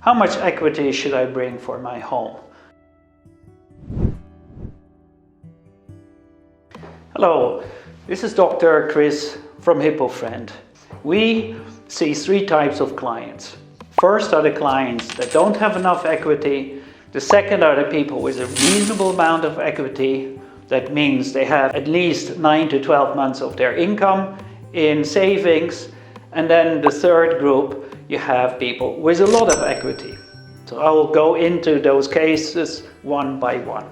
How much equity should I bring for my home? Hello, this is Dr. Chris from Hypofriend. We see three types of clients. First are the clients that don't have enough equity. The second are the people with a reasonable amount of equity. That means they have at least 9 to 12 months of their income in savings. And then the third group, you have people with a lot of equity. So I will go into those cases one by one.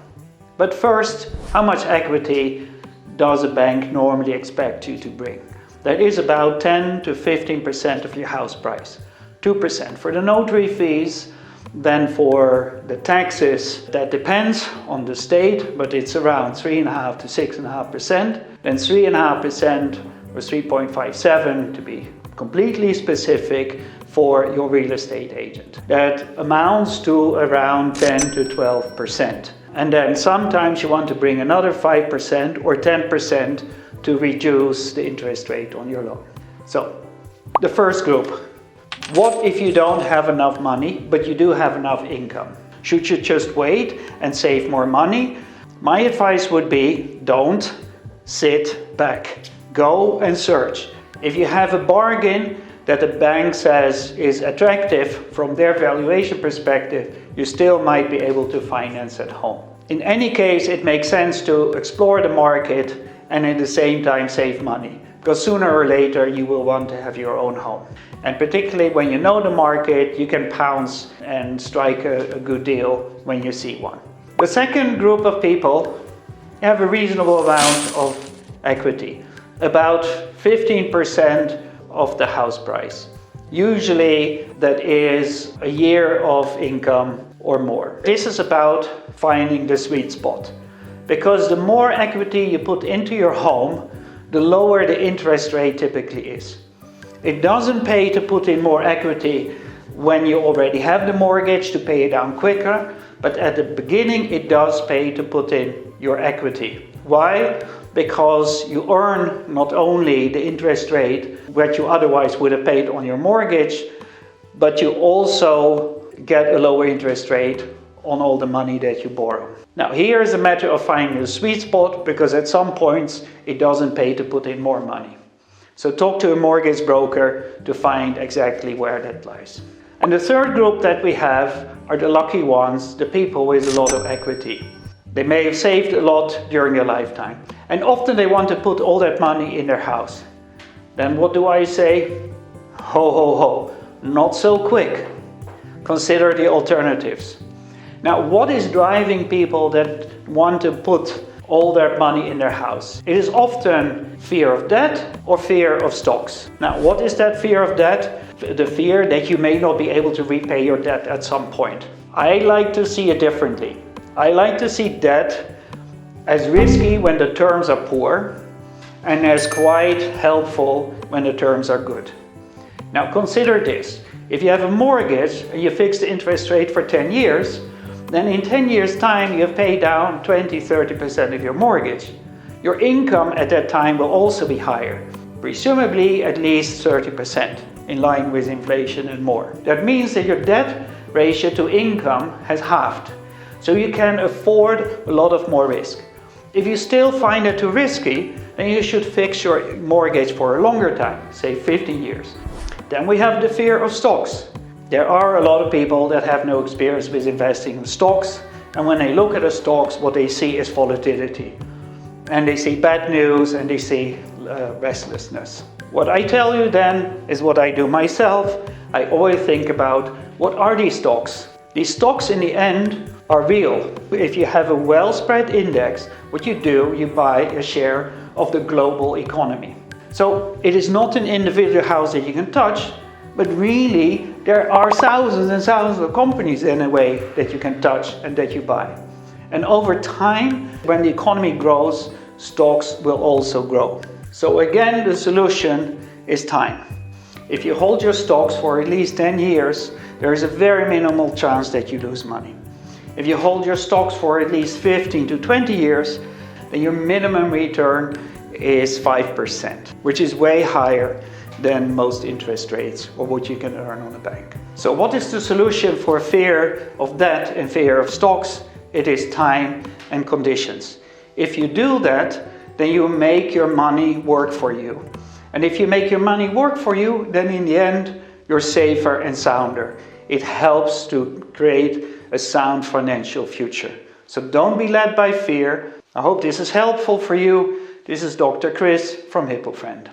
But first, how much equity does a bank normally expect you to bring? That is about 10 to 15% of your house price. 2% for the notary fees. Then for the taxes, that depends on the state, but it's around 3.5 to 6.5%. Then 3.5% or 3.57 to be completely specific for your real estate agent. That amounts to around 10 to 12%. And then sometimes you want to bring another 5% or 10% to reduce the interest rate on your loan. So the first group. What if you don't have enough money, but you do have enough income? Should you just wait and save more money? My advice would be, don't sit back. Go and search. If you have a bargain that the bank says is attractive from their valuation perspective, you still might be able to finance at home. In any case, it makes sense to explore the market and at the same time save money, because sooner or later you will want to have your own home. And particularly when you know the market, you can pounce and strike a good deal when you see one. The second group of people have a reasonable amount of equity, about 15% of the house price. Usually that is a year of income or more. This is about finding the sweet spot, because the more equity you put into your home, the lower the interest rate typically is. It doesn't pay to put in more equity when you already have the mortgage to pay it down quicker, but at the beginning it does pay to put in your equity. Why? Because you earn not only the interest rate what you otherwise would have paid on your mortgage, but you also get a lower interest rate on all the money that you borrow. Now here is a matter of finding the sweet spot, because at some points it doesn't pay to put in more money. So talk to a mortgage broker to find exactly where that lies. And the third group that we have are the lucky ones, the people with a lot of equity. They may have saved a lot during their lifetime, and often they want to put all that money in their house. Then what do I say? Ho, ho, ho, not so quick. Consider the alternatives. Now, what is driving people that want to put all their money in their house? It is often fear of debt or fear of stocks. Now, what is that fear of debt? The fear that you may not be able to repay your debt at some point. I like to see it differently. I like to see debt as risky when the terms are poor and as quite helpful when the terms are good. Now, consider this. If you have a mortgage and you fix the interest rate for 10 years, then in 10 years' time you have paid down 20-30% of your mortgage. Your income at that time will also be higher, presumably at least 30%, in line with inflation and more. That means that your debt ratio to income has halved, so you can afford a lot of more risk. If you still find it too risky, then you should fix your mortgage for a longer time, say 15 years. Then we have the fear of stocks. There are a lot of people that have no experience with investing in stocks, and when they look at the stocks, what they see is volatility. And they see bad news and they see restlessness. What I tell you then is what I do myself. I always think about, what are these stocks? These stocks in the end are real. If you have a well-spread index, what you do, you buy a share of the global economy. So it is not an individual house that you can touch, but really there are thousands and thousands of companies in a way that you can touch and that you buy. And over time, when the economy grows, stocks will also grow. So again, the solution is time. If you hold your stocks for at least 10 years, there is a very minimal chance that you lose money. If you hold your stocks for at least 15 to 20 years, then your minimum return is 5%, which is way higher than most interest rates or what you can earn on a bank. So what is the solution for fear of debt and fear of stocks? It is time and conditions. If you do that, then you make your money work for you. And if you make your money work for you, then in the end, you're safer and sounder. It helps to create a sound financial future. So don't be led by fear. I hope this is helpful for you. This is Dr. Chris from Hypofriend.